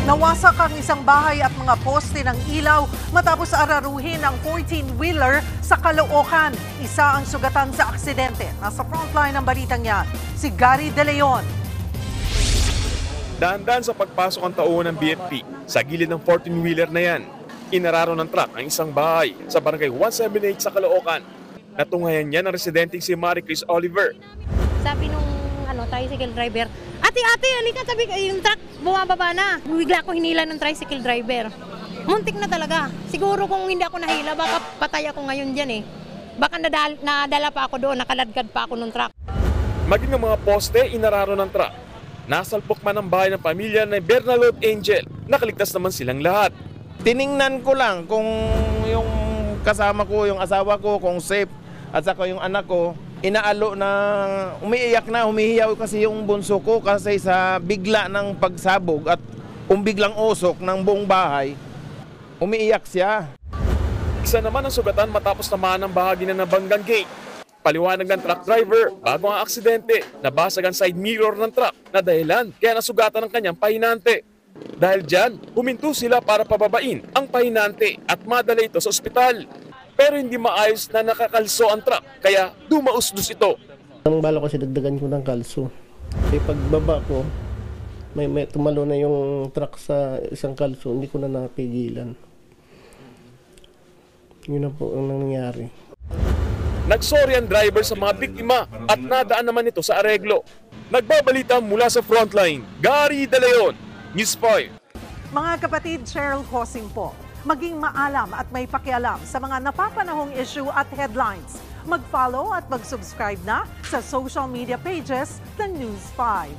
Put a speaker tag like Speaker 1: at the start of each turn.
Speaker 1: Nawasak ang isang bahay at mga poste ng ilaw matapos araruhin ang 14-wheeler sa Caloocan. Isa ang sugatan sa aksidente. Nasa frontline ng balitang yan, si Gary De Leon.
Speaker 2: Dahan-dahan sa pagpasok ang tauhan ng BFP sa gilid ng 14-wheeler na yan. Inararo ng truck ang isang bahay sa barangay 178 sa Caloocan. Natunghayan niya ng residenteng si Marie Chris Oliver.
Speaker 3: Sabi nung tricycle driver, ate, halika, sabi yung truck, bumababa na. Bigla ko hinila ng tricycle driver. Muntik na talaga. Siguro kung hindi ako nahila, baka patay ako ngayon dyan eh. Baka nadala pa ako doon, nakaladkad pa ako ng truck.
Speaker 2: Maging ang mga poste, inararo ng truck. Nasalpok man ang bahay ng pamilya ng Bernalot Angel. Nakaligtas naman silang lahat.
Speaker 4: Tiningnan ko lang kung yung kasama ko, yung asawa ko, kung safe, at saka yung anak ko, inaalo na umiiyak na, humihiyaw kasi yung bunso ko kasi sa bigla ng pagsabog at biglang usok ng buong bahay, umiiyak siya.
Speaker 2: Isa naman ang sugatan matapos tamaan ng bahagi na nabanggang gate. Paliwanag ng truck driver bago ang aksidente, nabasag ang side mirror ng truck na dahilan kaya nasugatan ng kanyang pahinante. Dahil dyan, huminto sila para pababain ang pahinante at madala ito sa ospital. Pero hindi maayos na nakakalso ang truck, kaya dumausdos ito.
Speaker 5: Ang bala ko dagdagan ko ng kalso. Kasi pagbaba ko, may tumalo na yung truck sa isang kalso, hindi ko na napigilan. Yun na po ang nangyari.
Speaker 2: Nagsorry ang driver sa mga biktima at nadaan naman ito sa areglo. Nagbabalita mula sa frontline, Gary De Leon, News 5.
Speaker 1: Mga kapatid, Cheryl Hosing po. Maging maalam at may pakialam sa mga napapanahong issue at headlines. Mag-follow at mag-subscribe na sa social media pages ng News 5.